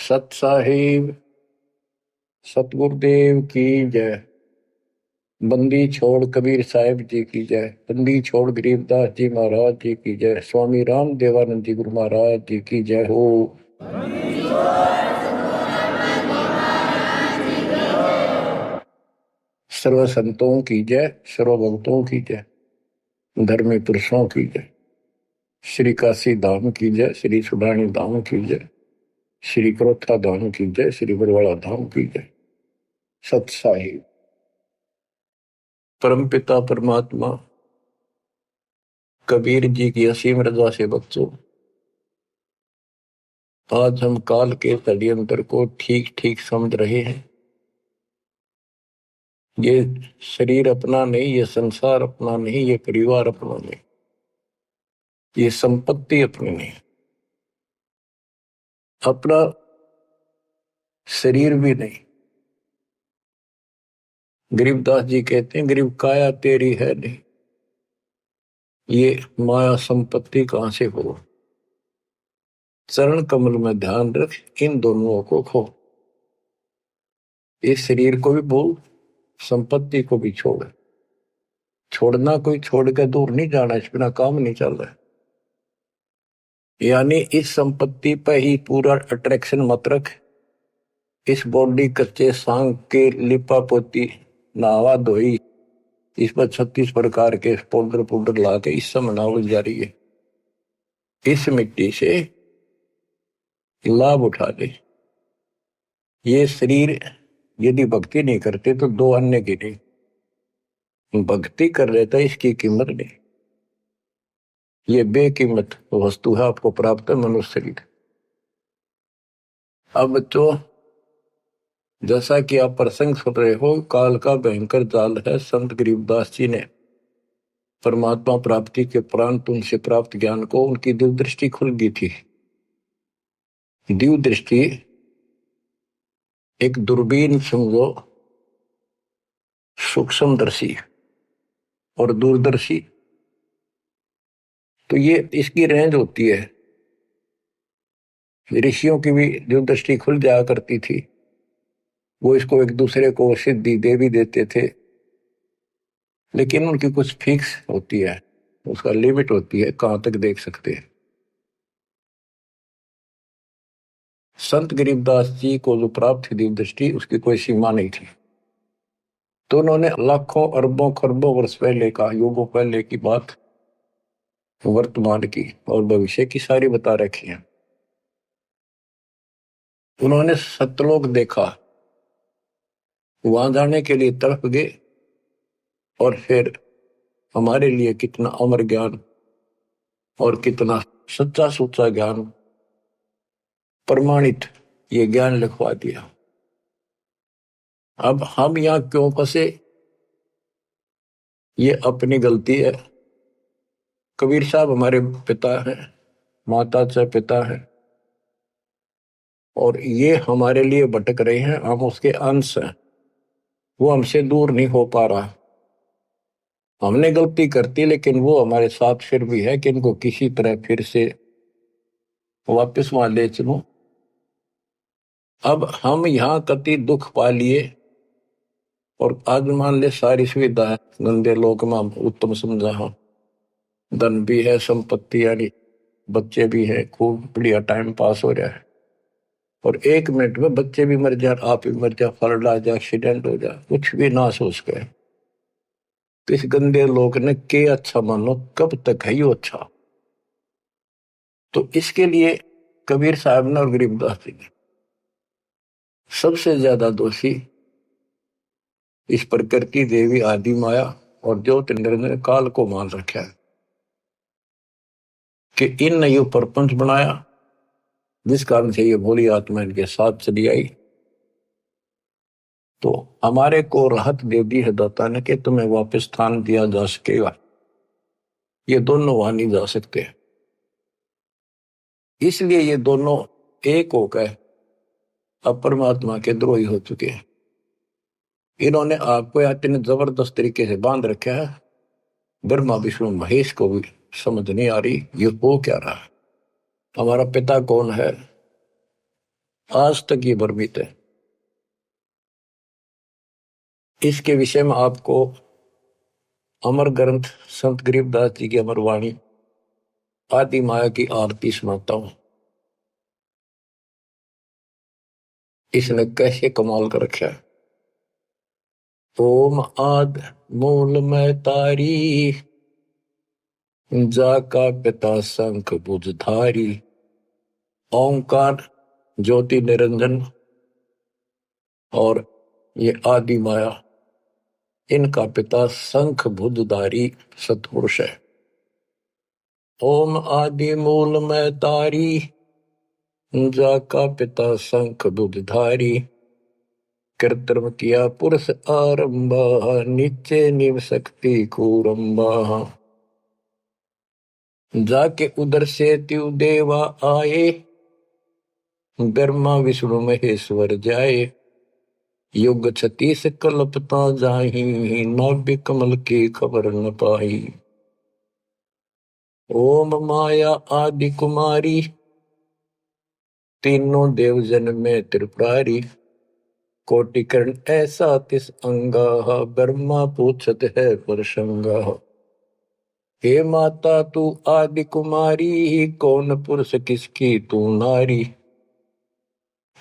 सत साहिब सतगुरुदेव की जय। बंदी छोड़ कबीर साहिब जी की जय। बंदी छोड़ गरीबदास जी महाराज जी की जय। स्वामी राम देवानंद जी गुरु महाराज जी की जय हो। सर्व संतों की जय, सर्व भक्तों की जय, धर्मी पुरुषों की जय। श्री काशी धाम की जय, श्री सुडानी धाम की जय, श्री क्रोथा धाम की जय, श्री बरवाड़ा धाम की जय। सत साहिब परमपिता परमात्मा कबीर जी की असीम रजा से बच्चों, आज हम काल के षड्यंत्र को ठीक ठीक समझ रहे हैं। ये शरीर अपना नहीं, ये संसार अपना नहीं, ये परिवार अपना नहीं, ये संपत्ति अपनी नहीं, अपना शरीर भी नहीं। गरीबदास जी कहते हैं गरीब काया तेरी है नहीं, ये माया संपत्ति कहां से हो। चरण कमल में ध्यान रख, इन दोनों को खो। इस शरीर को भी भूल, संपत्ति को भी छोड़। छोड़ना कोई छोड़ के दूर नहीं जाना, इस बिना काम नहीं चल रहा है। यानी इस संपत्ति पर ही पूरा अट्रैक्शन मत रख। इस बॉडी कच्चे सांग के लिपा पोती नहावा धोई, इस पर 36 प्रकार के पाउडर पाउडर ला के इस समय नावल जा रही है। इस मिट्टी से लाभ उठा ले। ये शरीर यदि भक्ति नहीं करते तो दो अन्य की नहीं, भक्ति कर रहे था इसकी कीमत नहीं। ये बेकीमत वस्तु है, आपको प्राप्त है मनुष्य शरीर। अब बच्चों, जैसा कि आप प्रसंग सुन रहे हो, काल का भयंकर जाल है। संत गरीबदास जी ने परमात्मा प्राप्ति के उपरांत उनसे प्राप्त ज्ञान को उनकी दिव्य दृष्टि खुल गई थी। दिव्य दृष्टि एक दूरबीन समझो, सूक्ष्मदर्शी और दूरदर्शी, तो ये इसकी रेंज होती है। ऋषियों की भी दिव्य दृष्टि खुल जाया करती थी, वो इसको एक दूसरे को सिद्धि दे भी देते थे, लेकिन उनकी कुछ फिक्स होती है, उसका लिमिट होती है कहां तक देख सकते हैं। संत गरीबदास जी को जो प्राप्त थी दिव्य दृष्टि, उसकी कोई सीमा नहीं थी। तो उन्होंने लाखों अरबों खरबों वर्ष पहले का, युगों पहले की बात वर्तमान की और भविष्य की सारी बता रखी है। उन्होंने सतलोक देखा, वहां जाने के लिए तड़प गए, और फिर हमारे लिए कितना अमर ज्ञान और कितना सच्चा सुच्चा ज्ञान प्रमाणित ये ज्ञान लिखवा दिया। अब हम यहां क्यों फंसे, ये अपनी गलती है। कबीर साहब हमारे पिता हैं, माता से पिता हैं, और ये हमारे लिए भटक रहे हैं, हम उसके अंश हैं। वो हमसे दूर नहीं हो पा रहा। हमने गलती करती, लेकिन वो हमारे साथ फिर भी है कि इनको किसी तरह फिर से वापस वहां ले चलूं। अब हम यहाँ कति दुख पा लिए, और आज मान ले सारी सुविधा है, गंदे लोक में उत्तम समझा, हाँ धन भी है, संपत्ति यानी बच्चे भी है, खूब बढ़िया टाइम पास हो रहा है, और एक मिनट में बच्चे भी मर जाए, आप भी मर जाए, फ्लड आ जाए, एक्सीडेंट हो जाए, कुछ भी ना सोच गए। तो इस गंदे लोग ने के अच्छा मानो, कब तक है यो अच्छा। तो इसके लिए कबीर साहब ने और गरीबदास जी ने सबसे ज्यादा दोषी इस प्रकृति देवी आदि माया और ज्योतिर्मय ने काल को मान रखा है कि इन ने यो प्रपंच बनाया, जिस कारण से ये भोली आत्मा इनके साथ चली आई। तो हमारे को राहत दे दी है दाता ने कि तुम्हें वापस स्थान दिया जा सकेगा। ये दोनों वहां नहीं जा सकते, इसलिए ये दोनों एक होकर अब परमात्मा के द्रोही हो चुके हैं। इन्होंने आपको इतने जबरदस्त तरीके से बांध रखा है, ब्रह्मा विष्णु महेश को भी समझ नहीं आ रही ये हो क्या रहा है। हमारा पिता कौन है, आज तक ये भ्रमित है। इसके विषय में आपको अमर ग्रंथ संत गरीबदास जी की अमर वाणी आदि माया की आरती सुनाता हूं। इसने कैसे कमाल कर रखा है। ओम आद मूल में तारी, जाका पिता शंख भुजधारी। ओंकार ज्योति निरंजन और ये आदि माया, इनका पिता शंख भुजधारी सत्पुरुष है। ओम आदि मूल में तारी, जाका पिता शंख भुजधारी। कृत्रिम किया पुरुष आरंभा, नीचे निव शक्ति कूरंबा। जाके उधर से त्यु देवा आए, ब्रह्मा विष्णु महेश्वर जाए। युग 36 कल्पता जाही, नाभि कमल की खबर न पाई। ओम माया आदि कुमारी, तीनों देव जन में त्रिपुरारी। कोटिकर्ण ऐसा तिस अंगा, ब्रह्मा पूछत है प्रसंगा। हे माता तू आदि कुमारी, कौन पुरुष किसकी तू नारी।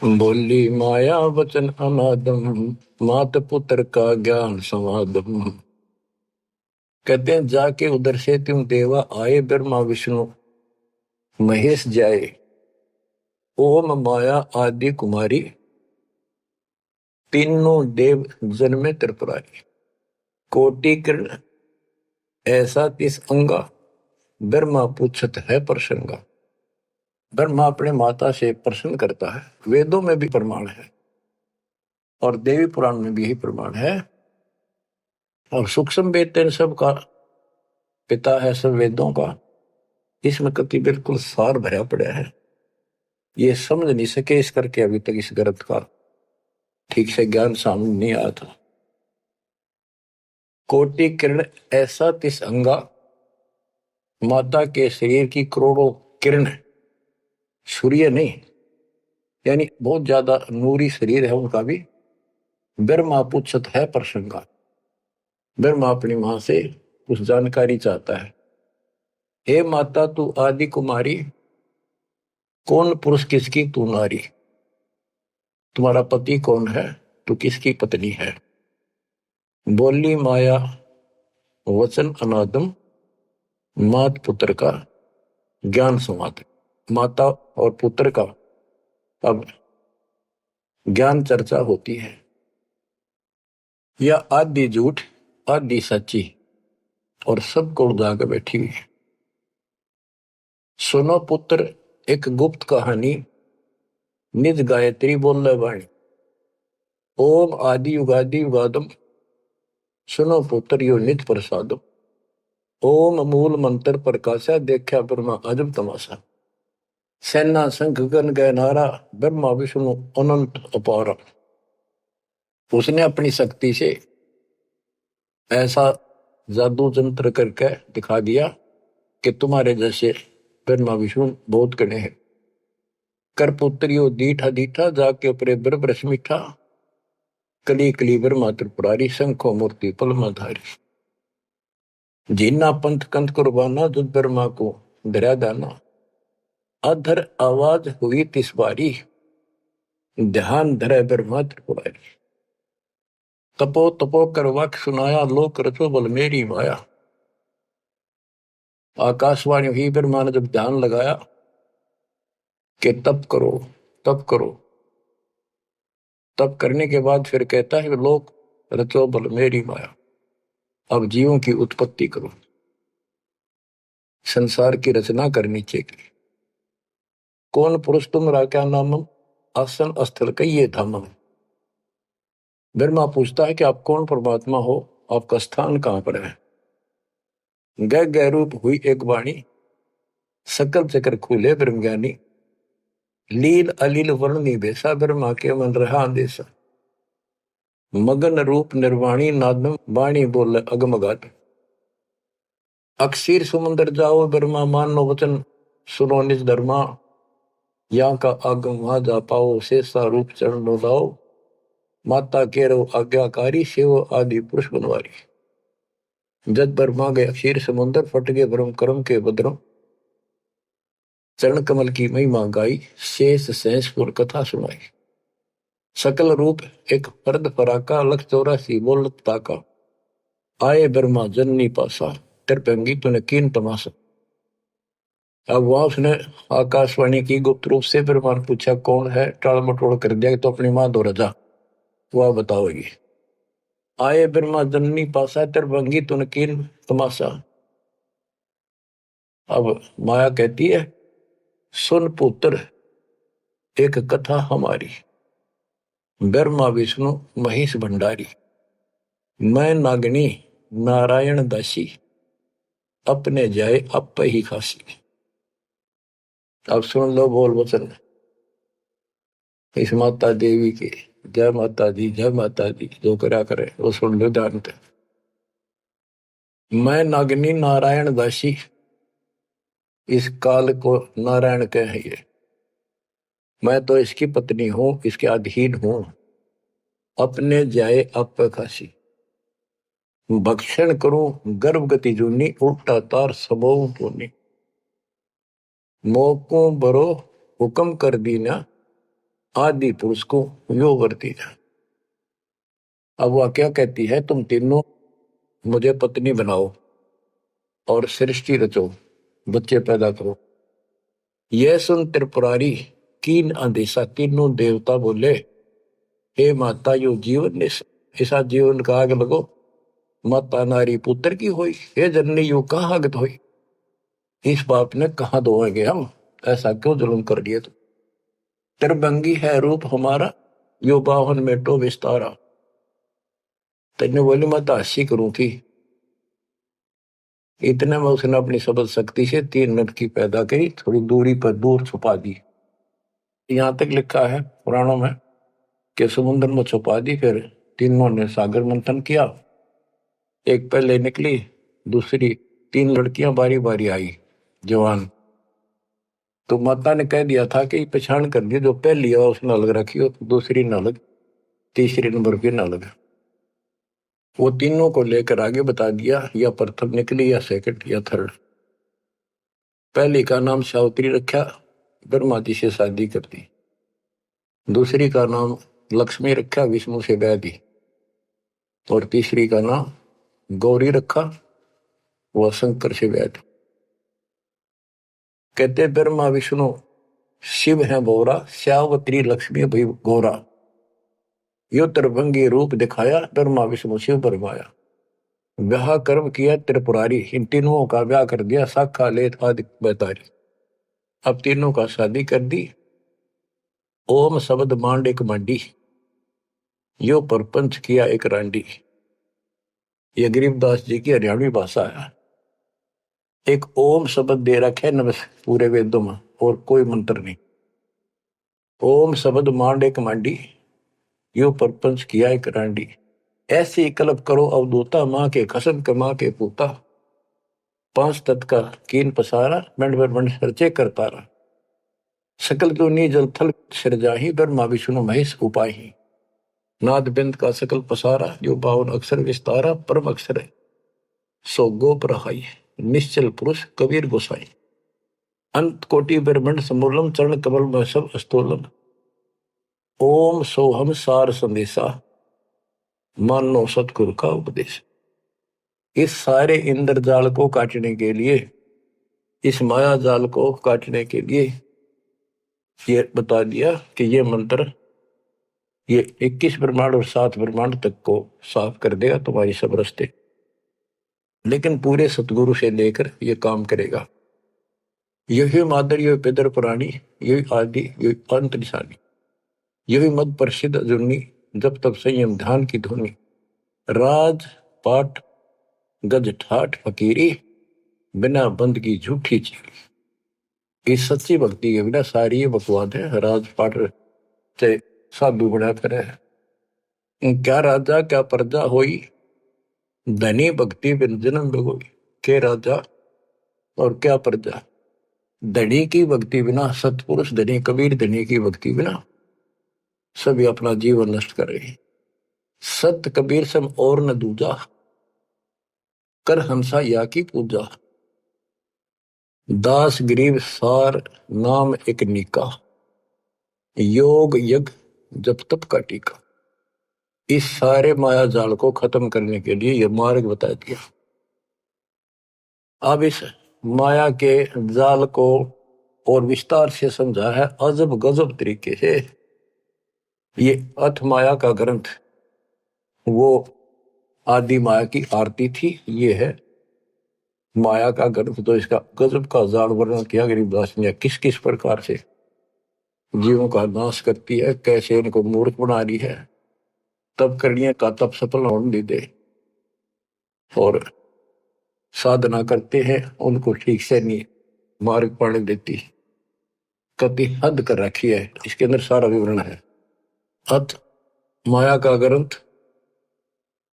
बोली माया वचन अनादम, मात पुत्र का ज्ञान समादम। कहते हैं जाके उधर से तुम देवा आए, ब्रह्मा विष्णु महेश जाए। ओम माया आदि कुमारी, तीनों देव जन में त्रिपुरारी। कोटि किरण ऐसा तिस अंगा, ब्रह्मा पूछत है प्रसंगा। ब्रह्मा अपने माता से प्रश्न करता है। वेदों में भी प्रमाण है और देवी पुराण में भी यही प्रमाण है। और सूक्ष्म वेद इन सब का पिता है, सब वेदों का। इसमें कति बिल्कुल सार भरा पड़ा है। ये समझ नहीं सके इस करके अभी तक इस ग्रंथ का ठीक से ज्ञान सामने नहीं आया था। कोटि किरण ऐसा तिस अंगा, माता के शरीर की करोड़ों किरण, सूर्य नहीं, यानी बहुत ज्यादा नूरी शरीर है उनका भी। ब्रह्मा पूछत है प्रसंगा। ब्रह्मा अपनी मां से कुछ जानकारी चाहता है। हे माता तू आदि कुमारी, कौन पुरुष किसकी तू नारी। तुम्हारा पति कौन है, तू किसकी पत्नी है। बोली माया वचन अनादम, मात पुत्र का ज्ञान संवाद। माता और पुत्र का अब ज्ञान चर्चा होती है। यह आदि झूठ आदि सच्ची और सबको उड़ा कर बैठी हुई है। सुनो पुत्र एक गुप्त कहानी, निज गायत्री बोल वाणी। ओम आदि युगादि युगादम, सुनो पुत्र यो निज प्रसादम। ओम मूल मंत्र प्रकाशा, देखा ब्रह्मा अजब तमाशा। सेना संख गण गए नारा, ब्रह्मा विष्णु अनंत अपारा। उसने अपनी शक्ति से ऐसा जादू जंत्र करके दिखा दिया कि तुम्हारे जैसे ब्रह्मा विष्णु बहुत कड़े हैं। कर पुत्रियो दीठा दीठा, जाके अपने ब्रह्म मीठा। कली कली ब्रह्मा त्रिपुरारी, शंखो मूर्ति पलमाधारी। जीना पंथ कंथ कुर्बाना, जुद ब्रह्मा को डरा दाना। अधर आवाज हुई तिस बारी, ध्यान धरे ब्रह्मा त्रिपुरारी। तपो तपो कर वाक्य सुनाया, लोक रचो बल मेरी माया। आकाशवाणी हुई, ब्रह्मा ने जब ध्यान लगाया कि तप करो तप करो। तप करने के बाद फिर कहता है लोक रचो बल मेरी माया। अब जीवों की उत्पत्ति करो, संसार की रचना करनी चाहिए। कौन पुरुष तुमरा क्या नामम, आसन स्थल कहिए धामम। ब्रह्मा पूछता है कि आप कौन परमात्मा हो, आपका स्थान कहां पर है। गह गह रूप हुई एक वाणी, सकल चक्र खुले ब्रह्म ज्ञानी। लील अलील वर्णी बेसा, ब्रह्मा के मन रहा अंदेशा। मगन रूप निर्वाणी नादम, वाणी बोल अगमगात। अक्षीर समुद्र जाओ ब्रह्मा, मानो वचन सुनो निज धर्मा। यहाँ का आगम वहां जा पाओ, शेषा रूप चरण डोलाओ, माता केरो आज्ञाकारी, शिव आदि पुरुष बनवारी। जग भर मांगे क्षीर समुद्र, फट गए भ्रम कर्म के बद्रम, चरण कमल की महिमा गाई, शेष सहसपुर कथा सुनाई। सकल रूप एक फर्द फराका, लख 84 बोलत ताका, आए ब्रह्मा जननी पासा, त्रिभंगी तूने कीन तमाशा। अब वहां उसने आकाशवाणी की गुप्त रूप से ब्रह्मा ने पूछा कौन है, टाल मटोल कर दिया तो अपनी मां दो रजा, वह बताओगी। आए ब्रह्मा जननी पासा, त्रिभंगी तूने कीन तमाशा। अब माया कहती है सुन पुत्र एक कथा हमारी, ब्रह्मा विष्णु महेश भंडारी, मैं नागनी नारायण दासी, अपने जाए अप ही खासी। अब सुन लो बोल वचन इस माता देवी के। जय माता दी, जय माता दी, जो करा करे वो सुन लो ध्यान से। मैं नागनी नारायण दासी, इस काल को नारायण कहिए, मैं तो इसकी पत्नी हूं, इसके अधीन हूं, अपने जाए अप खासी, भक्षण करूं गर्भगति जूनी, उल्टा तार सबो पूनी, मोको बरो हुक्म कर दीना, आदि पुरुष को यो वर्ती ना। अब वह क्या कहती है, तुम तीनों मुझे पत्नी बनाओ और सृष्टि रचो, बच्चे पैदा करो। यह सुन त्रिपुरारी कीन आदेशा, तीनों देवता बोले हे माता यो जीवन ऐसा जीवन का आग लगो, माता नारी पुत्र की होई, हे जननी यो कहाँ आगत होई, इस बाप ने कहा दोगे हम, ऐसा क्यों जुल्म कर दिए तुम। त्रिभंगी है रूप हमारा, यो बाहन में तो विस्तारा। तेने बोली मैं तो हंसी करूं थी, इतने में उसने अपनी सबल शक्ति से 3 लड़की पैदा करी, थोड़ी दूरी पर दूर छुपा दी। यहां तक लिखा है पुराणों में कि समुद्र में छुपा दी, फिर तीनों ने सागर मंथन किया, एक पहले निकली, दूसरी 3 लड़कियां बारी बारी आई जवान, तो माता ने कह दिया था कि पहचान कर दिया, जो पहली है उसने अलग रखी हो, दूसरी न अलग, तीसरी नंबर की न अलग। वो तीनों को लेकर आगे बता दिया, या प्रथम निकली या सेकंड या थर्ड। पहली का नाम सावित्री रखा, ब्रह्मा जी से शादी कर दी। दूसरी का नाम लक्ष्मी रखा, विष्णु से ब्याह दी। और तीसरी का नाम गौरी रखा, वह शंकर से ब्याह दी। कहते ब्रह्मा विष्णु शिव है बोरा, सावित्री लक्ष्मी भाई गौरा, यो त्रिभंगी रूप दिखाया, ब्रह्मा विष्णु शिव बरमाया। ब्याह कर्म किया त्रिपुरारी, इन तीनों का ब्याह कर दिया, साखा लेत आदि बैतारी। अब तीनों का शादी कर दी। ओम शब्द मांड एक मंडी, यो परपंच किया एक रांडी। ये गरीबदास जी की हरियाणवी भाषा है। एक ओम शब्द दे रखे नमस् पूरे वेदों में, और कोई मंत्र नहीं। ओम शब्द मांड एक मांडी, यो परपंच किया एक रांडी। ऐसी कल्प करो अवधूता, माँ के खसम कमा के पूता, 5 तत् का कीन पसारा, मंड पर मंड सरचे कर पारा। सकल दुनी जल थल सिरजाही, ब्रह्मा विष्णु महेश उपाही। नाद बिंद का सकल पसारा, जो 52 अक्षर विस्तारा, परम अक्षर है सो गोप रहाई, निश्चल पुरुष कबीर गोसाई। अंत कोटि ब्रह्मंड समूलम, चरण कमल में सब अस्तोलम। ओम सोहम सार संदेशा, मानो सतगुरु का उपदेश। इस सारे इंद्रजाल को काटने के लिए, इस माया जाल को काटने के लिए ये बता दिया कि ये मंत्र ये 21 ब्रह्मांड और 7 ब्रह्मांड तक को साफ कर देगा तुम्हारी सब रास्ते, लेकिन पूरे सतगुरु से लेकर ये काम करेगा। यही मादर, यही पितर पुराणी, यही आदि, यही अंत निशानी, यही मद प्रसिद्ध जुन्नी, जब तब संयम ध्यान की धुनी। राज पाठ गज ठाठ फकीरी, बिना बंद की झूठी चीरी। इस सच्ची भक्ति के बिना सारी ये बकवाद है। राज पाठ से साधु बना करे, क्या राजा क्या प्रजा होई, धनी भक्ति बिन जन्म बिगोई। के राजा और क्या प्रजा, धनी की भक्ति बिना, सतपुरुष धनी कबीर धनी की भक्ति बिना सभी अपना जीवन नष्ट कर रहे हैं। सत कबीर सम और न दूजा, कर हंसा या की पूजा। दास गरीब सार नाम एक निका, योग यज्ञ जप तप का टीका। इस सारे माया जाल को खत्म करने के लिए यह मार्ग बता दिया। अब इस माया के जाल को और विस्तार से समझा है अजब गजब तरीके से। ये अथ माया का ग्रंथ वो आदि माया की आरती थी, ये है माया का ग्रंथ। तो इसका गजब का जाल वर्णन किया गरीबदास ने, किस किस प्रकार से जीवों का नाश करती है, कैसे इनको मूर्ख बना रही है, तब करनी का तब सफल होने दे, और साधना करते हैं उनको ठीक से नहीं मार्ग पाने देती, कति हद कर रखी है। इसके अंदर सारा विवरण है। अथ माया का ग्रंथ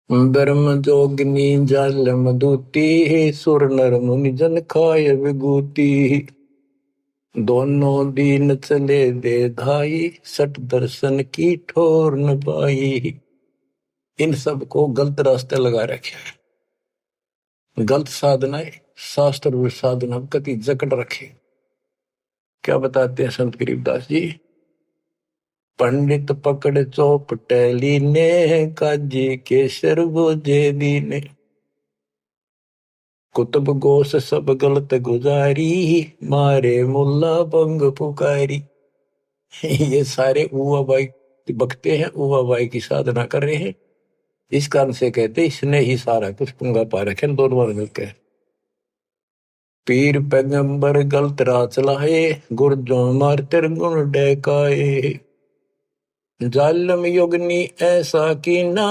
ब्रह्म जोगिनी जल मधुती, सुर नर मुनि जन खाय विभूति। दोनों दीन चले दे धाई, सट दर्शन की ठोर न पाई। इन सब को गलत रास्ते लगा रखे हैं, गलत साधनाएं, शास्त्र साधना कति जकड़ रखे। क्या बताते हैं संत गरीबदास जी? पंडित पकड़ चौपटेली ने, काजी के सरबोजे दीने। कुतुब गोस सब गलत गुजारी, मारे मुल्ला बंग पुकारी। ये सारे उवा बाई बकते हैं, उवा बाई की साधना कर रहे हैं। इस कारण से कहते इसने ही सारा कुछ पुंगा पा रखे दोनों मिलकर। पीर पैगंबर गलत राह चलाए, गुरजों मार तेर गुण डैकाए। जालम युगनी ऐसा कीना,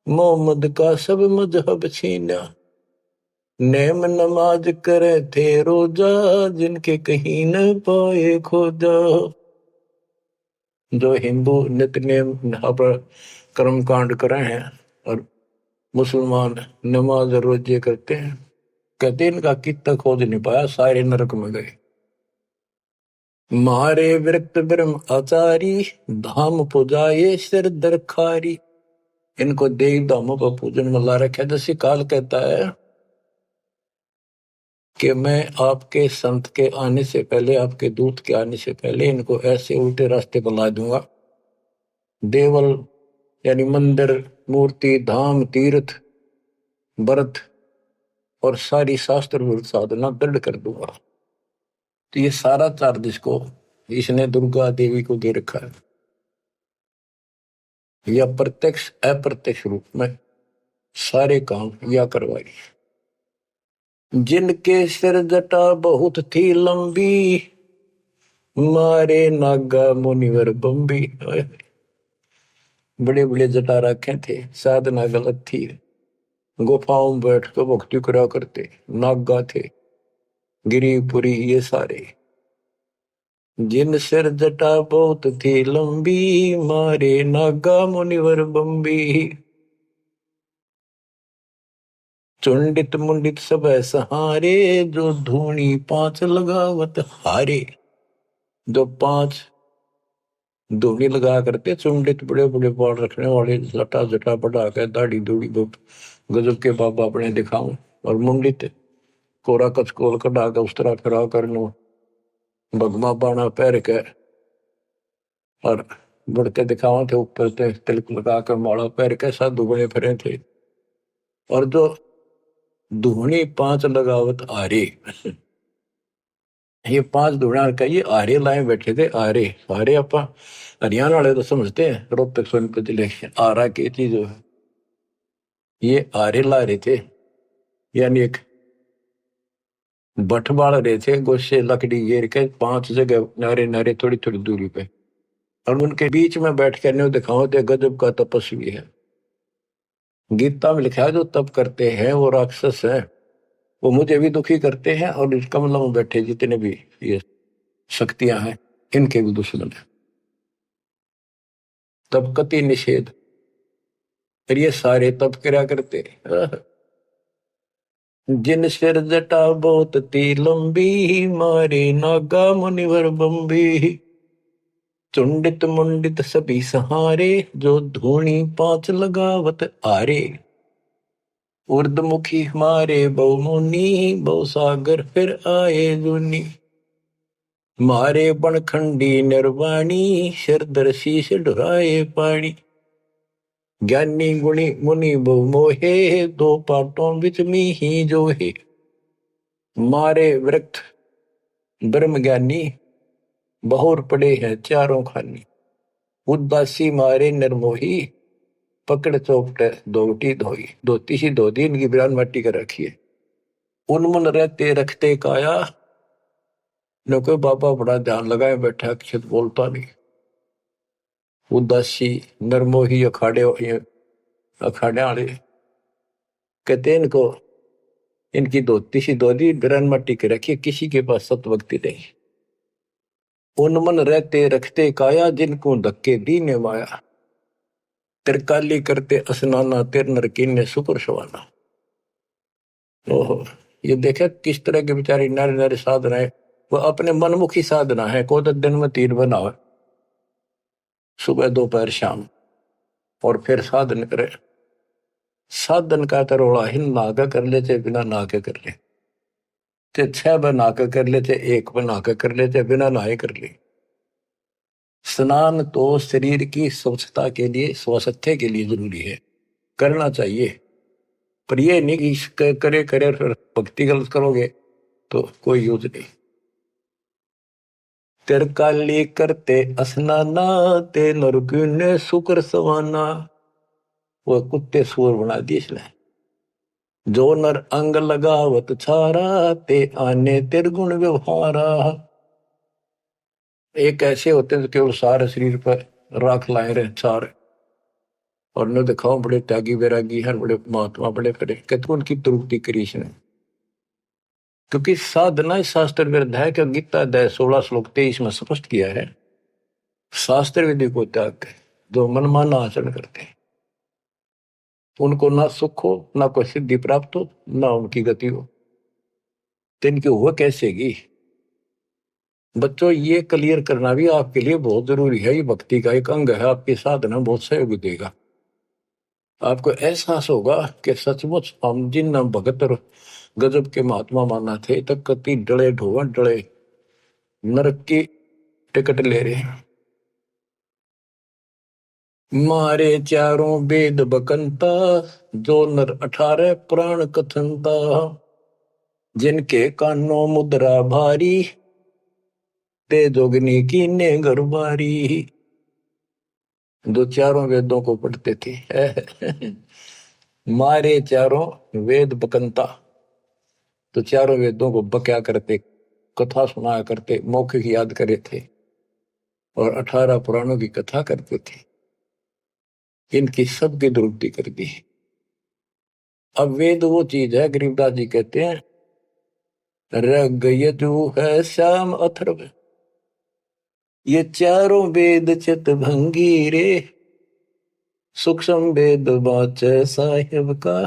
मोहम्मद का सब मजहब छीना। नेम नमाज करे थे रोजा, जिनके कहीं न पाए खोजा। जो हिंदू नित्य नेम कर्म कांड करे हैं और मुसलमान नमाज रोजे करते हैं, कहते इनका कितना खोज नहीं पाया, सारे नरक में गए। मारे विरक्त ब्रह्म आचारी, धाम पुजाए सिर दरखारी। इनको देव धामों पर पूजन में ला रखा है। जैसे काल कहता है कि मैं आपके संत के आने से पहले, आपके दूत के आने से पहले इनको ऐसे उल्टे रास्ते पर ला दूंगा। देवल यानी मंदिर, मूर्ति, धाम, तीर्थ, व्रत और सारी शास्त्र विरुद्ध साधना दृढ़ कर दूंगा। तो ये सारा चार्ज इसको इसने दुर्गा देवी को दे रखा है, या प्रत्यक्ष अप्रत्यक्ष रूप में सारे काम या करवाई। जिनके सिर जटा बहुत थी लंबी, मारे नागा मुनिवर बम्बी। बड़े बड़े जटा रखे थे, साधना गलत थी, गुफाओं में बैठ कर भक्ति करा करते, नागा थे, गिरिपुरी ये सारे। जिन सिर जटा बहुत थी लंबी, मारे नागा मुनिवर बम्बी। चुंडित मुंडित सब सहारे, जो धूनी पांच लगावत हारे। जो पांच धूनी लगा करते, चुंडित बड़े बड़े बाल रखने वाले, जटा जटा बढ़ा के दाढ़ी दूढ़ी गजब के बाबा अपने दिखाऊं, और मुंडित कोरा कचकोल कटा के उस तरह खड़ा कर लो, भगमा बाणा पैर के और बढ़ते दिखावा थे, ऊपर से तिलक लगा कर माला पैर के साधु बने फिरे थे। और जो धूनी पांच लगावत आरे, ये पांच धूणा का ये आरे लाए बैठे थे। आरे आरे अपा हरियाणा वाले तो समझते हैं, रोहतक सोनीपत जिले आरा की चीज है, ये आरे ला रहे थे। यानी एक बठ बाल रहे थे, गोशे लकड़ी घेर के पांच जगह नारे नारे थोड़ी थोड़ी दूरी पे, और उनके बीच में बैठ कर दिखाओ थे गजब का तपस्वी है। गीता में लिखा है जो तप करते हैं वो राक्षस है, वो मुझे भी दुखी करते हैं, और इस कमलों में बैठे जितने भी ये शक्तियां हैं इनके भी दुश्मन है। तब कति निषेध, फिर ये सारे तप करा करते। जिन सिर जटा बहुत ती लंबी, मारे नागा मुनिवर बंबी। चुंडित मुंडित सभी सहारे, जो धूणी पांच लगावत आरे। उर्दमुखी हमारे बहुमुनि, बहु सागर फिर आए जुनी। मारे बनखंडी निर्वाणी, सिरदर शीश ढुराए पानी। ज्ञानी गुणी मुनि बहु मोहे, दो पाटों बिच ही जो है। मारे वृक्ष ब्रह्म ज्ञानी, बहुर पड़े हैं चारों खानी। उदासी मारे निर्मोही, पकड़ चौपटे दोटी धोई। धोती सी धो दी, इनकी बिरान मट्टी कर रखी है। उनमुन रहते रखते काया, न कोई बाबा बड़ा ध्यान लगाए बैठा, कुछ बोलता नहीं। उदासी नरमोही अखाड़े अखाड़े वाले कहते हैं इनको, इनकी धोती सी धोती बिरान मट्टी के रखी, किसी के पास सतभक्ति नहीं। उनमन रहते रखते काया, जिनको धक्के दीने माया। तिरकाली करते स्नाना, तिर नरकीने सुपर सवाना। ओहो, ये देखे किस तरह के बेचारी नारी नारी साधना है। वो अपने मनमुखी साधना है। को तो दिन में 3 बनावे, सुबह दोपहर शाम, और फिर साधन करे। साधन का तरोड़ा हिन नागा कर ले, चाहे बिना नाके कर ले, चाहे 6 बना के कर ले, चाहे 1 बना के कर ले, चाहे बिना नहाए कर ले। स्नान तो शरीर की स्वच्छता के लिए, स्वास्थ्य के लिए जरूरी है, करना चाहिए। पर ये नहीं कि करे करे फिर भक्ति गलत करोगे तो कोई यूज नहीं। तिरकाली करते स्नाना, ते नरकुने शुक्र सवाना। वो कुत्ते सुअर बना दिए इसने। जो नर अंग लगावत छारा, ते आने तिरगुण व्यवहारा। एक ऐसे होते हैं जो केवल सारे शरीर पर राख लाए रहे छार, और न दिखाओ बड़े त्यागी वैरागी हैं, बड़े महात्मा बड़े करे, कहते उनकी तृप्ति करी इसने। क्योंकि साधना शास्त्र विरुद्ध है। कि गीता अध्याय 16 श्लोक 23 में स्पष्ट किया है, शास्त्र विधि को त्याग के जो मनमाना आचरण करते हैं, उनको ना सुख हो, ना कोई सिद्धि प्राप्त हो, ना उनकी गति हो। तो इनकी हुआ कैसेगी? बच्चों, ये क्लियर करना भी आपके लिए बहुत जरूरी है। ये भक्ति का एक अंग है, आपकी साधना बहुत सहयोग देगा। आपको एहसास होगा कि सचमुच हम जिन भगत और गजब के महात्मा माना थे, तक कति डले ढोवन डले नरक की टिकट ले रहे हैं। मारे चारों वेद बकंता, जो नर 18 पुराण कथनता। जिनके कानों मुद्रा भारी, ते जोगनी की ने गरबारी। जो चारों वेदों को पढ़ते थे। मारे चारों वेद बकंता, तो चारों वेदों को बक्या करते, कथा सुनाया करते, मौखिक याद करे थे, और 18 पुराणों की कथा करते थे। इनकी सबकी दुरुक्ति कर दी। अब वेद वो चीज है, गरीबदास जी कहते हैं, रग यजु है श्याम अथर्व, ये चारों वेद चित भंगी रे। सूक्ष्म वेद बाचे साहिब का,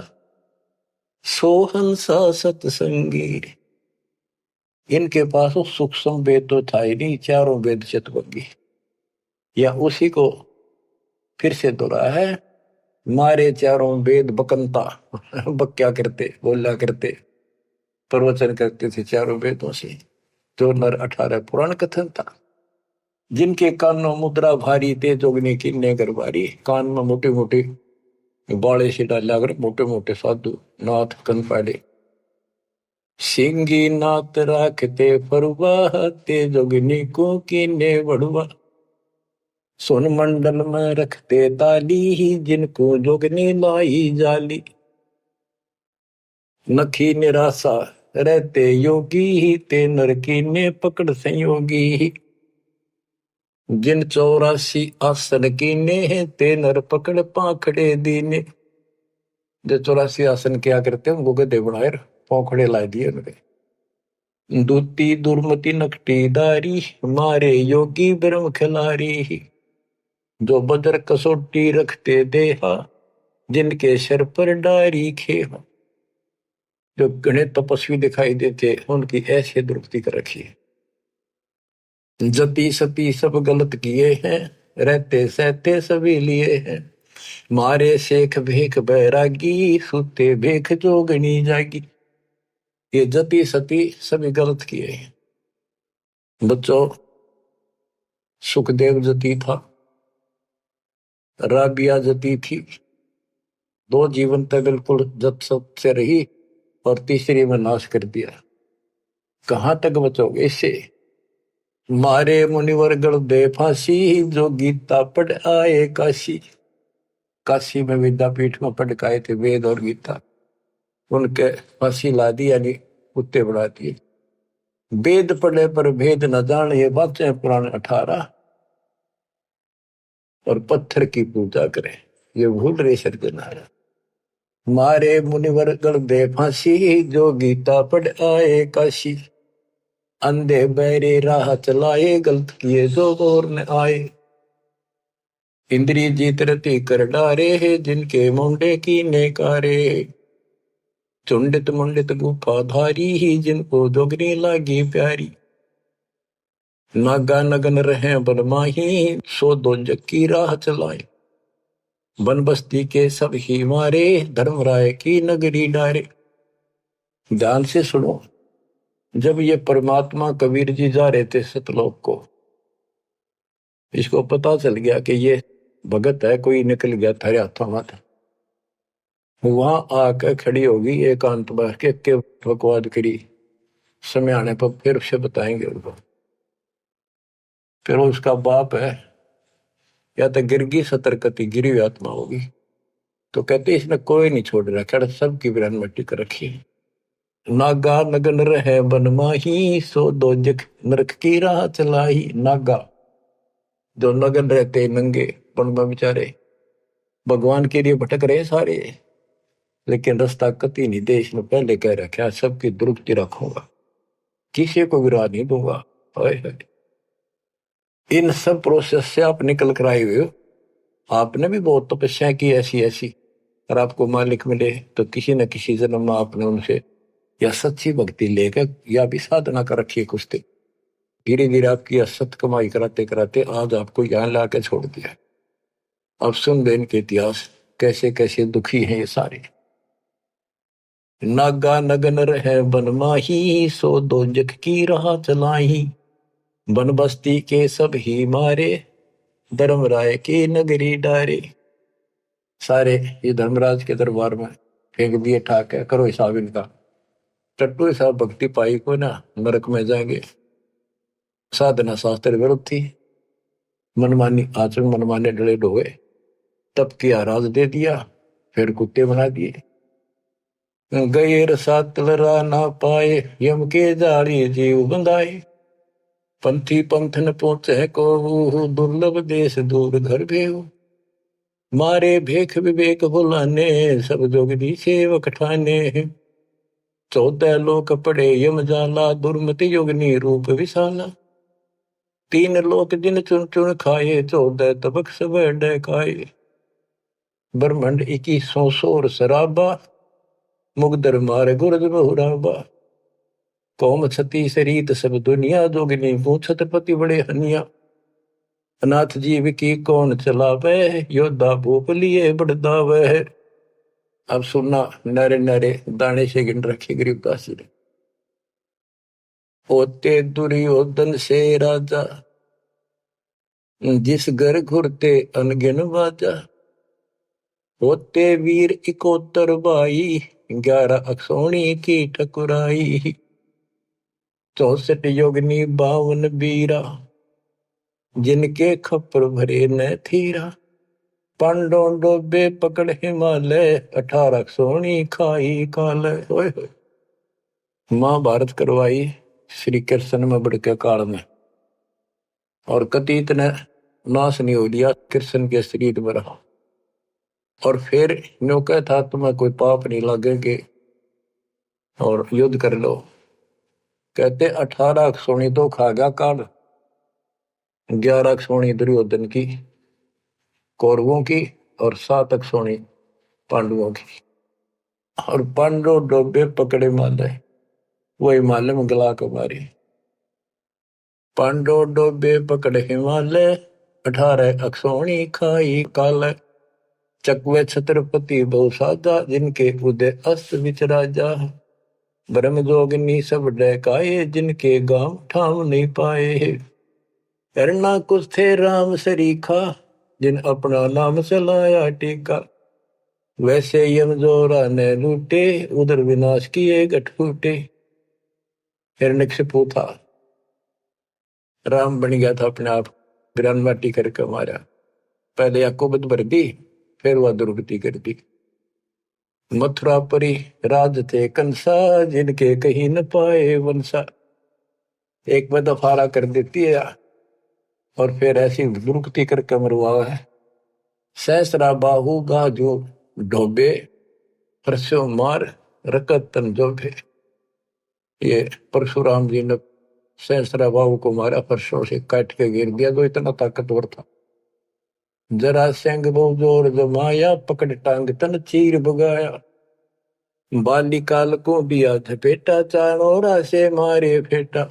सोहंसा सतसंगी रे। इनके पास वो सूक्ष्म वेद तो था ही नहीं, चारों वेद चित भंगी। या उसी को फिर से दोहराया है, मारे चारों वेद बकंता। बक्या करते, बोला करते, प्रवचन करते थे चारों वेदों से, जो नर 18 पुराण कथन था। जिनके कानों मुद्रा भारी, ते जोगनी की ने गरबारी। कान में मोटे मोटे बाड़े से डाला कर, मोटे मोटे साधु नाथ कन पाड़े। सिंगी नाथ राखते फरुआ, ते जोगनी को कीने बड़ुआ। सोन मंडल में रखते ताली, जिनको जोगनी लाई जाली। नखी निराशा रहते योगी, ते नरकी ने पकड़ संयोगी। जिन 84 आसन कीने, ते नर पकड़ पाखड़े दीने। जो 84 आसन क्या करते हैं, उनको गधे बनाए पाखड़े ला दिए उनके। दूती दुर्मति नकटी दारी, मारे योगी ब्रह्म खिलारी। जो बदर कसोटी रखते देहा, जिनके सिर पर डारी खेहा। जो घने तपस्वी दिखाई देते उनकी ऐसी दुरुक्ति कर रखी है। जति सती सब गलत किए हैं, रहते सहते सभी लिए हैं, मारे शेख भेख बैरागी, सुते भेख जोगनी जागी। ये जति सती सभी गलत किए हैं। बच्चों, सुखदेव जति था, राबिया जति थी, दो जीवन तक बिल्कुल जत सत से रही और तीसरी में नाश कर दिया। कहां तक बचोगे इससे? मारे मुनिवर गढ़ दे फांसी, जो गीता पढ़ आए काशी। काशी में विद्यापीठ में पढ़ के आए थे वेद और गीता, उनके फांसी ला दी, यानी कुत्ते बढ़ा दिए। वेद पढ़े पर भेद न जान, ये बातें पुराण 18, और पत्थर की पूजा करें, ये भूल रहे सज्जनारा। मारे मुनिवर गढ़ दे फांसी, जो गीता पढ़ आए काशी। अंधे बैरे राह चलाए, गलत किए जो और न आए। इंद्री जीत रति कर डारे, जिनके मुंडे की नेकारे। चुंडित मुंडित गुफा धारी, जिनको जोगनी लागी प्यारी। नागा नगन रहे बनमाही, सो दो जक्की राह चलाए। वन बस्ती के सब ही मारे, धर्मराय की नगरी डारे। ध्यान से सुनो, जब ये परमात्मा कबीर जी जा रहे थे सतलोक को, इसको पता चल गया कि ये भगत है, कोई निकल गया थारे हाथों हाथ। वहां आकर खड़ी होगी एकांत बैठ के बकवाद करी, समय आने पर फिर उसे बताएंगे उनको। फिर उसका बाप है, या तो गिरगी सतर्कती गिरी हुई आत्मा होगी, तो कहते इसने कोई नहीं छोड़ रखा, सबकी बिरान मट्टी कर रखी। नागा नगन रहे बनमाही, सो दो जग नरक की राह चलाई। नागा जो नगन रहते नंगे वन में बेचारे, भगवान के लिए भटक रहे सारे, लेकिन रास्ता कति नहीं दे। इसने पहले कह रखा, सबकी दुरुक्ति रखूंगा, किसी को विराट नहीं दूंगा। इन सब प्रोसेस से आप निकल कर आए हुए हो। आपने भी बहुत तपस्या की ऐसी ऐसी, और आपको मालिक मिले तो किसी न किसी जन्म में आपने उनसे या सच्ची भक्ति लेकर या भी साधना कर रखी है कुछ दिन। धीरे धीरे आपकी असत कमाई कराते कराते आज आपको यहाँ ला के छोड़ दिया। अब सुन दे इनके इतिहास, कैसे कैसे दुखी हैं ये सारे। नागा नगन रहे बनमाही, सो दो जग की राह चलाई। वन बस्ती के सब ही मारे, धर्मराय की नगरी डारे। सारे ये धर्मराज के दरबार में फेंक दिए ठाके, करो हिसाब इनका। टट्टू हिसाब भक्ति पाई को ना, नरक में जाएंगे। साधना शास्त्र विरुद्ध थी, मनमानी आचरण, मनमाने डले ढोए, तब किया राज दे दिया, फिर कुत्ते बना दिए। गैर सातलरा ना पाए, यम के जाड़ी जीव बंधाए। पंथी पंथ न पहुंचे को, दुर्लभ देश दूर घर भेऊ। मारे भेख विवेक बुलाने, सब जोगदी सेवक ठाने। 14 लोक पड़े यम जाला, दुर्मति योगनी रूप विशाला। 3 लोक जिन चुन चुन खाए, 14 तबक सब डकाए। ब्रह्मंड 21 सोर शराबा, मुगदर मारे गुरद बहुराबा। कौम छती शरीत सब दुनिया, जोगिनी पूछत पति बड़े हनिया। अनाथ जीव की कौन चलावे, योद्धा भूप लिए बड़दावे। अब सुनना, नारे नारे दाने से गिन रखे गरीबदास जी ने। होते दुर्योधन से राजा, जिस घर घुरते अनगिन बाजा। होते वीर 71 भाई, 11 अक्षौणी की ठकुराई। 64 योगनी 52 बीरा, जिनके खप्पर भरे न थीरा। पांडों डोबे पकड़ हिमालय, 18 सोनी खाई काल। महाभारत करवाई श्री कृष्ण में बड़के काल में, और कति इतने नाश नहीं हो लिया, कृष्ण के शरीर में रहा। और फिर न्यो कहता तुम्हें कोई पाप नहीं लगेंगे और युद्ध कर लो। कहते 18 सोनी तो खा गया काल, 11 सोनी दुर्योधन की कौरवों की, और 7 सोनी पांडवों की। और पांडो डोबे पकड़े माले, वही माले में गला को मारी। पांडो डोबे पकड़े हिमालय, 18 अक्षोणी खाई काल। चकवे छत्रपति बहु साजा, जिनके उदय अस्त विच राजा। ब्रह्म जोगिनी सब डहकाए, जिनके गांव ठाम नहीं पाए। करना कुछ थे राम सरीखा, जिन अपना नाम चलाया टीका। वैसे यम जोरा ने लूटे, उधर विनाश किए गठ फूटे। हिरण्यकशिपु था, राम बन गया था अपने आप, ग्रान माटी करके मारा। पहले याकूबत भर दी, फिर वह दुर्गति कर दी। मथुरापुरी राज थे कंसा, जिनके कहीं न पाए वंशा। एक में दफारा कर देती है और फिर ऐसी दुर्गति करके मरवा है। सहस्रा बाहु गा जो ढोबे, परसों मार रकत तन जोबे। ये परशुराम जी ने सहस्रा बाहु को मारा, परसों से काट के गिर दिया, तो इतना ताकतवर था। जरा सिंह बहु जोर जमाया, पकड़ टांग तन चीर भगाया। बालिकाल को दिया झपेटा, चाणोरा से मारे फेटा।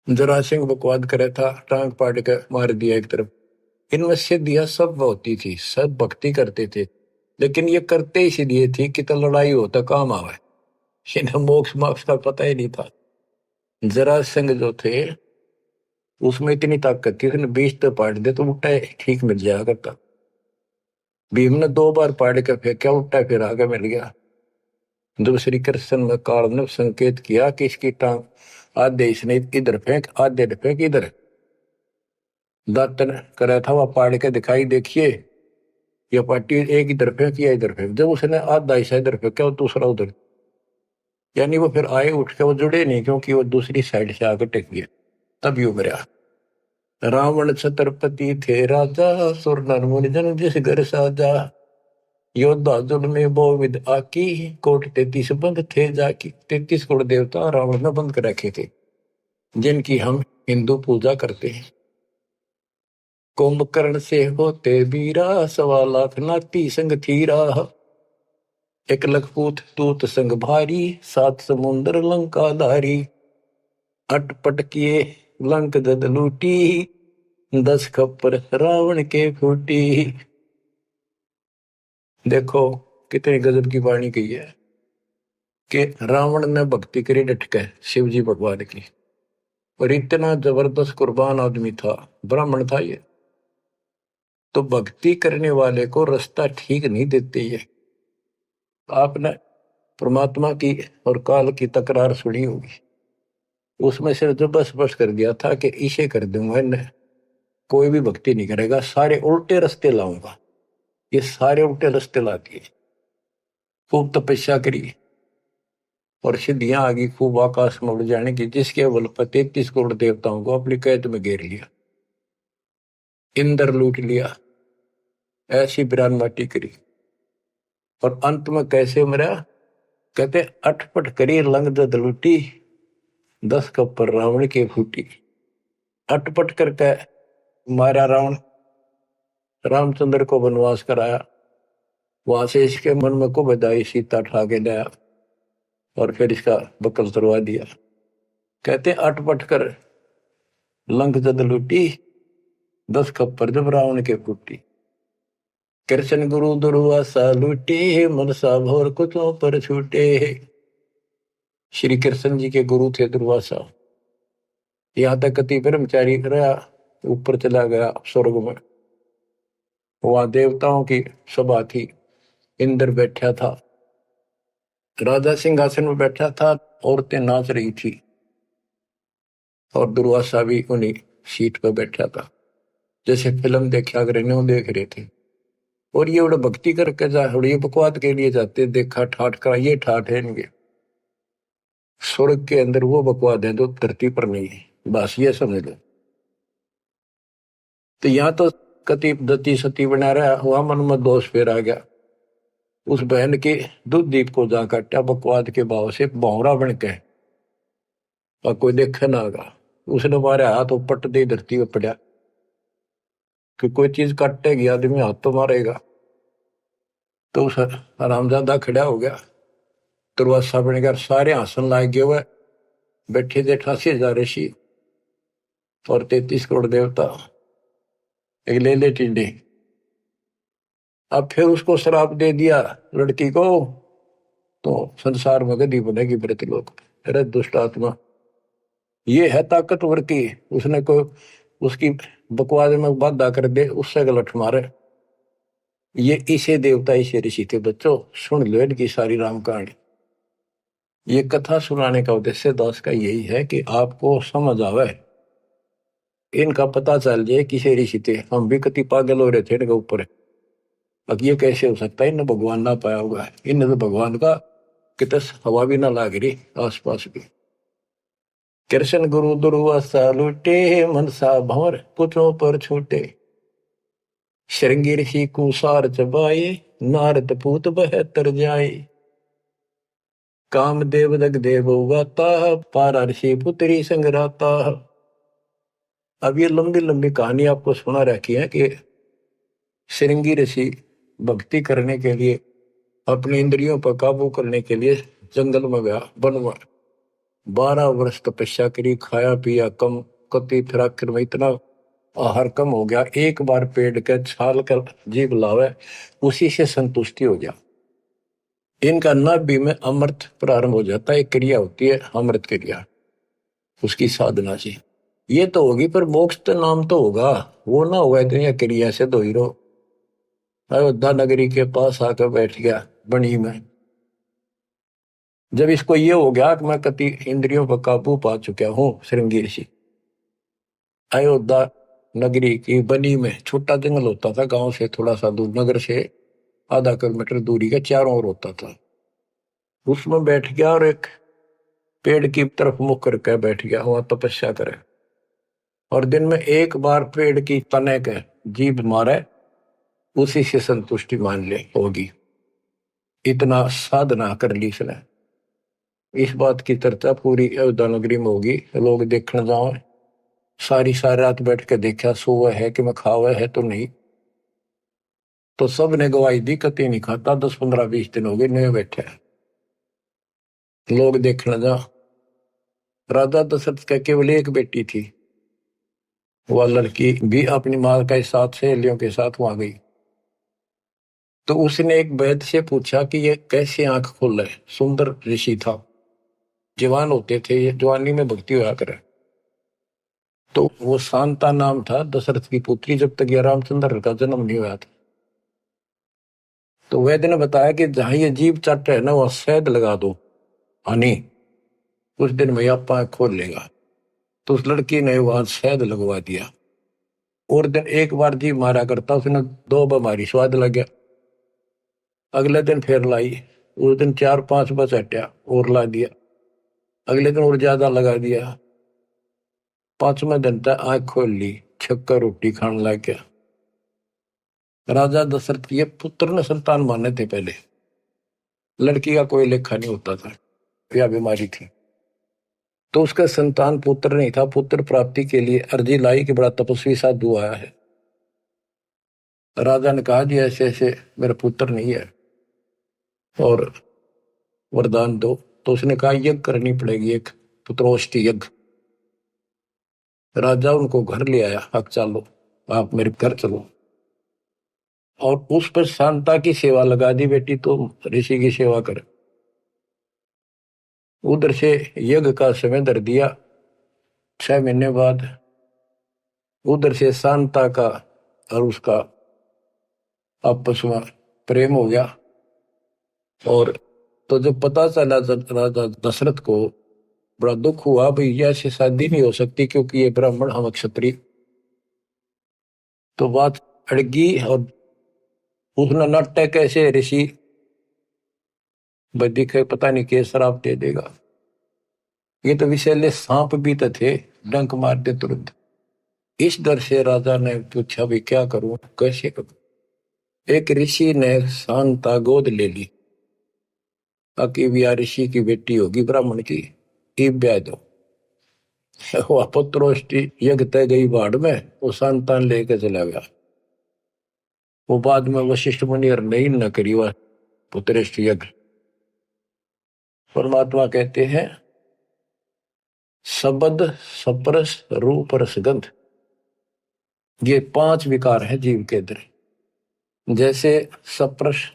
जरा सिंह बकवाद करे था, टांग पाड़ के मार दिया एक तरफ। इनमें सिद्धियां सब होती थी, सब भक्ति करते थे, लेकिन ये करते इसलिए थी कि तो लड़ाई हो तो काम आवे। इन्हें मोक्ष मोक्ष का पता ही नहीं था। जरा सिंह जो थे उसमें इतनी ताकत थी, उसने 20 तो पाड़ दे तो उल्टा ठीक मिल जाया करता। भीम ने 2 बार पाड़ के फेंका, उल्टा फिर आगे मिल गया। जब श्री कृष्ण में काल ने संकेत किया कि इसकी टांग आधे इसने इधर फेंक, आधे फेंक इधर, दातन करा था वह पाड़ के दिखाई, देखिए ये पार्टी एक इधर फेंक या इधर फेंक। जब उसने आधा हिस्सा इधर फेंका और दूसरा उधर, यानी वो फिर आए उठ के वो जुड़े नहीं, क्योंकि वो दूसरी साइड से आकर टेक गया, तभी उभरा। रावण छत्रपति थे राजा, सुर नर मुनि जन जिस घर साजा। योद्धा जुड़ में बहुविध आकी, कोट 33 बंद थे जाकी। 33 कोट देवता रावण ने बंद कर रखे थे, जिनकी हम हिंदू पूजा करते हैं। कुंभकर्ण से होते बीरा, 1.25 लाख नाती संग थीरा। 1 लाख पूत तूत संग भारी, 7 समुंदर लंका धारी। अटपट किए लंक जद लूटी, 10 खप्पर रावण के फूटी। देखो कितनी गजब की वाणी कही है कि रावण ने भक्ति करी डट के शिव जी भगवान की, और इतना जबरदस्त कुर्बान आदमी था, ब्राह्मण था ये। तो भक्ति करने वाले को रास्ता ठीक नहीं देते ये। आपने परमात्मा की और काल की तकरार सुनी होगी, उसमें से जो बस बस कर दिया था कि इसे कर दूंगा इन्हें, कोई भी भक्ति नहीं करेगा, सारे उल्टे रास्ते लाऊंगा। ये सारे उल्टे रास्ते ला दिए। खूब तपस्या करी और सिद्धियां आ गई, खूब आकाश में उड़ जाने की, जिसके बल पर 33 करोड़ देवताओं को अपनी कैद में घेर लिया, इंद्र लूट लिया, ऐसी बिरान माटी करी। और अंत में कैसे मरा? कहते अटपट करी लंग दद लूटी, 10 कप्पर रावण के फूटी। अटपट करके मारा रावण, रामचंद्र को वनवास कराया, वहां से इसके मन में को बधाई, सीता ठा के लाया और फिर इसका बकल तुरवा दिया। कहते अटपट कर लंक जद लूटी, 10 खप्पर जब रावण के फूटी। कृष्ण गुरु दुर्वासा लूटे, मनसा भोर कुचों पर छूटे। श्री कृष्ण जी के गुरु थे दुर्वासा। यहां तक कति ब्रह्मचारी रहा, ऊपर चला गया स्वर्ग में, वहां देवताओं की सभा थी, इंद्र बैठा था, राजा सिंहासन में बैठा था, औरतें नाच रही थी और दुर्वासा भी उन्हीं सीट पर बैठा था, जैसे फिल्म देखा कर न्यू देख रहे थे। और ये बड़ा भक्ति करके जा, ये बकवाद के लिए जाते, देखा ठाठ का, ये ठाठ है इनके। स्वर्ग के अंदर वो बकवाद है जो धरती पर नहीं है, बस ये समझ लो। तो यहाँ तो कति दती सती बना रहा, वहां मन में दोष फिर आ गया। उस बहन के दूध दीप को जा काटा बकवाद के भाव से, भौरा बन के, और कोई देखे ना आगा। उसने मारे हाथ पट दे धरती पर पड़ा, कि कोई चीज काटेगी आदमी हाथ तो मारेगा। तो उस हरामजादा खड़ा हो गया, दुर्वासा बन गया, सारे आसन लाग गए हुए, बैठे थे 88,000 ऋषि और 33 करोड़ देवता, एक ले ले टिंडे। अब फिर उसको श्राप दे दिया लड़की को, तो संसार में गदी बनेगी मृतलोक। अरे दुष्ट आत्मा, ये है ताकतवर की, उसने को उसकी बकवास में बाधा कर दे, उससे गलत मारे। ये इसे देवता इसे ऋषि थे बच्चों, सुन लो इनकी सारी राम कहानी। ये कथा सुनाने का उद्देश्य दास का यही है कि आपको समझ आवे, इनका पता चल जाए किसे ऋषि थे। हम भी कति पागल हो रहे थे इनके ऊपर, अब ये कैसे हो सकता है, इन्हें भगवान ना पाया होगा, इन्हें तो भगवान का कितने हवा भी ना लाग रही आसपास भी। कृष्ण गुरु दुर्वासा लूटे, मनसा भंवर पुत्रों पर छूटे, श्रृंगी ऋषि कुसार चबाए, नारद पूत बहतर जाए, कामदेव दग देव गाता, पारा ऋषि पुत्री संगराता। अब ये लंबी लंबी कहानी आपको सुना रखी है कि श्रृंगी ऋषि भक्ति करने के लिए, अपनी इंद्रियों पर काबू करने के लिए जंगल में गया, वन में 12 वर्ष तपस्या करी, खाया पिया कम, कति फिर आखिर में इतना आहार कम हो गया, एक बार पेड़ के छाल कर जीभ लावे, उसी से संतुष्टि हो गया। इनका नाभि में अमृत प्रारंभ हो जाता है, एक क्रिया होती है अमृत क्रिया, उसकी साधना से ये तो होगी, पर मोक्ष तो नाम तो होगा, वो ना होगा तो यह क्रिया से दो ही रहो। अयोध्या नगरी के पास आकर बैठ गया बनी में। जब इसको ये हो गया कि मैं कति इंद्रियों पर काबू पा चुका हूं, श्रृंगी ऋषि अयोध्या नगरी की बनी में, छोटा जंगल होता था गांव से थोड़ा सा दूर, नगर से आधा किलोमीटर दूरी का, चारों ओर होता था, उसमें बैठ गया और एक पेड़ की तरफ मुख करके बैठ गया, वहां तपस्या करे, और दिन में एक बार पेड़ की तने के जीभ मारे, उसी से संतुष्टि मान ले होगी। इतना साधना कर ली इसने। इस बात की चर्चा पूरी अयोध्या नगरी में होगी, लोग देखने जाओ, सारी रात बैठ के देखा, सोवा है कि मैं खावा है तो नहीं, तो सब ने गवाही दी कति नहीं खाता, 10 15 20 दिन हो गए नए बैठे, लोग देखने जा। राजा दशरथ का केवल एक बेटी थी, वह लड़की भी अपनी मां के साथ सहेलियों के साथ वहां गई, तो उसने एक वैद्य से पूछा कि ये कैसे आंख खोल रहे, सुंदर ऋषि था, जवान होते थे, ये जवानी में भक्ति हुआ करे। तो वो शांता नाम था दशरथ की पुत्री, जब तक ये रामचंद्र का जन्म नहीं हुआ था। तो वैद्य ने बताया कि जहां ये जीभ चट है ना, वह शहद लगा दो हनी, कुछ दिन में आप आंख खोल लेगा। तो उस लड़की ने वहां शहद लगवा दिया, और दिन एक बार जीभ मारा करता, उसने 2 बीमारी स्वाद लग गया। अगले दिन फिर लाई, उस दिन 4 5 बस हटा और ला दिया, अगले दिन और ज्यादा लगा दिया, 5वें दिन तक आंख खोल ली, छक्का रोटी खाने लग गया। राजा दशरथ के पुत्र ने संतान माने थे पहले, लड़की का कोई लेखा नहीं होता था, यह बीमारी थी, तो उसका संतान पुत्र नहीं था। पुत्र प्राप्ति के लिए अर्जी लाई कि बड़ा तपस्वी साधु आया है। राजा ने कहा जी ऐसे ऐसे मेरा पुत्र नहीं है और वरदान दो। तो उसने कहा यज्ञ करनी पड़ेगी, एक पुत्रोष्टि यज्ञ। राजा उनको घर ले आया, अब चलो आप मेरे घर चलो, और उस पर शांता की सेवा लगा दी, बेटी तो ऋषि की सेवा कर। उधर से यज्ञ का समय धर दिया, 6 महीने बाद उधर से शांता का और उसका आपस में प्रेम हो गया। और तो जब पता चला राजा दशरथ को बड़ा दुख हुआ, भाई ऐसी शादी नहीं हो सकती क्योंकि ये ब्राह्मण हम क्षत्रिय। तो बात अड़गी और उसने नाटक कैसे ऋषि वैदिक पता नहीं के शराब दे देगा, ये तो विषैले सांप भी तो थे, डंक मार दे तुरंत। इस डर से राजा ने पूछा भी क्या करूं, कैसे करूं। एक ऋषि ने शांता गोद ले ली, ताकि ब्याह ऋषि की बेटी होगी ब्राह्मण की, ब्याह दो। वह पुत्रोष्टि यज्ञ तय गई बाढ़ में, वो संतान लेके चला गया। वो बाद में वशिष्ठ मुनि और नहीं न करी वह पुत्रेष्ठ यज्ञ। परमात्मा कहते हैं शब्द सप्रस रूप रसगंध, ये 5 विकार है जीव के अंदर। जैसे सप्रस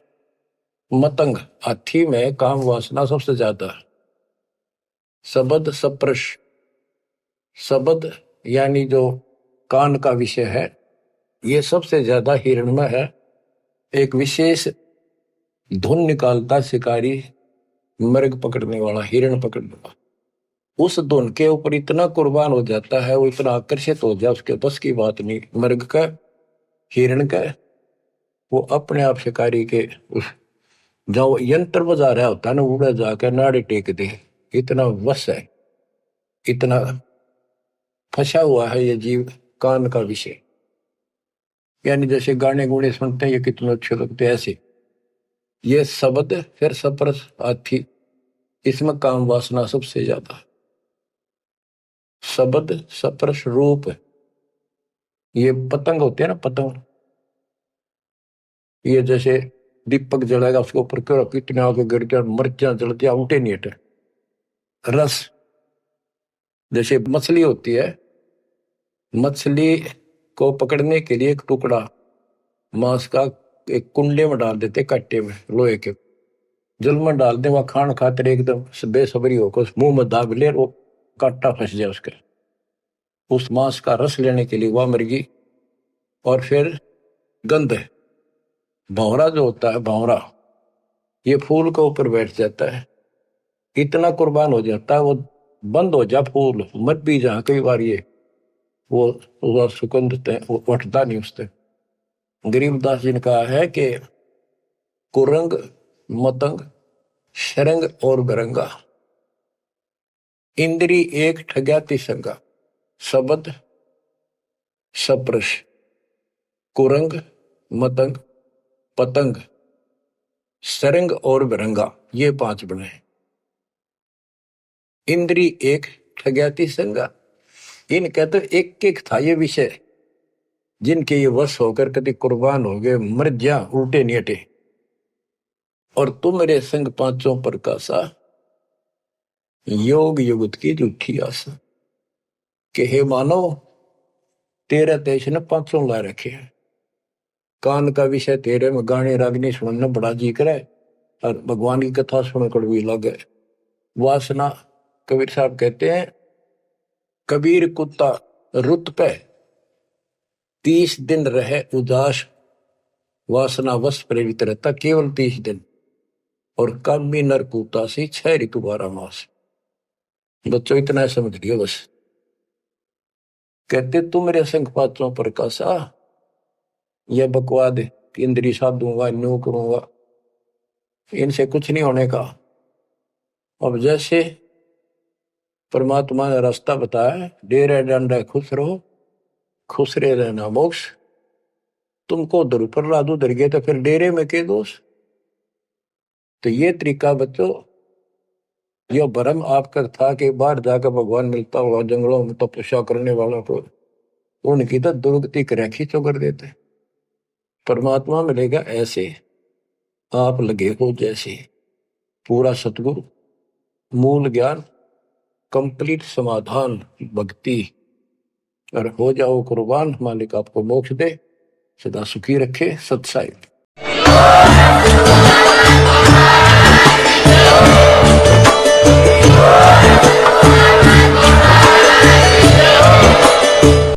मतंग, हाथी में काम वासना सबसे ज्यादा है। शब्द सप्रस, शब्द यानी जो कान का विषय है, ये सबसे ज्यादा हिरण में है। एक विशेष धुन निकालता शिकारी, मृग पकड़ने वाला, हिरण पकड़ने वाला, उस धुन के ऊपर इतना कुर्बान हो जाता है, वो इतना आकर्षित हो जाए, उसके बस की बात नहीं। मृग का, हिरण का, वो अपने आप शिकारी के उस जो यंत्र बजा रहा होता है ना, उड़ा जाकर नाड़े टेक दे, इतना वश है, इतना फंसा हुआ है ये जीव कान का विषय। यानी जैसे गाने गुणे सुनते हैं ये कितने अच्छे लगते हैं, ऐसे ये शब्द फिर सप्रस हाथी, इसमें काम वासना सबसे ज्यादा। शब्द सप्रस रूप, ये पतंग होते हैं ना, पतंग, ये जैसे दीपक जलाएगा उसके ऊपर क्यों कितने आगे गिर जाए, मर्चा जलती उठे नहीं हटे। रस, जैसे मछली होती है, मछली को पकड़ने के लिए एक टुकड़ा मांस का एक कुंडे में डाल देते, कट्टे में लोहे के, जल में डाल दे, वह खान खातिर एकदम बेसब्री होकर मुंह में दाब ले, वो कांटा फंस जाए उसके, उस मांस का रस लेने के लिए वह मुर्गी। और फिर गंध, भंवरा जो होता है, भंवरा ये फूल के ऊपर बैठ जाता है, इतना कुर्बान हो जाता है, वो बंद हो जा फूल मत भी जा, कई बार ये वो सुगंध वो उठता नहीं उससे। गरीबदास जी ने कहा है कि कुरंग मतंग शरंग और बरंगा, इंद्री एक ठग्याति संगा। शब्द सप्रश, कुरंग मतंग पतंग सरंग और बरंगा, ये 5 बने। इंद्री एक ठग्याति संगा, इनका तो एक एक था ये विषय, जिनके ये वश होकर कभी कुर्बान हो गए, मर जा, उल्टे नहीं हटे। और तुम मेरे संग 5 प्रकाशा, योग युगत की झूठी आशा। कि हे मानव, तेरे देश ने 5 ला रखे हैं, कान का विषय तेरे में गाने रागनी सुनना बड़ा जी करे, और भगवान की कथा सुन कड़वी लगे। वासना, कबीर साहब कहते हैं, कबीर कुत्ता रुत पे 30 दिन रहे उदास, वासना वश प्रेरित रहता केवल 30 दिन, और कामी नर कुत्ता से 6 ऋतु 12 मास। बच्चों इतना समझ लियो बस। कहते तुम मेरे संग 5 प्रकाशा, यह बकवाद इंद्री साधूंगा, न्यू करूंगा, इनसे कुछ नहीं होने का। अब जैसे परमात्मा ने रास्ता बताया, डेरे डंडा खुश रहो, खुश रहे रहना मोक्ष। तुमको उधर ऊपर ला दो, उधर गए तो फिर डेरे में के दोष। तो ये तरीका बच्चों, यह भ्रम आपका था कि बाहर जाकर भगवान मिलता होगा, जंगलों में तपस्या करने वालों को उनकी तो दुर्गति कर खींचो कर देते। परमात्मा मिलेगा ऐसे, आप लगे हो जैसे, पूरा सतगुरु, मूल ज्ञान, कंप्लीट समाधान, भक्ति, और हो जाओ कुर्बान। मालिक आपको मोक्ष दे, सदा सुखी रखे। सत्साई।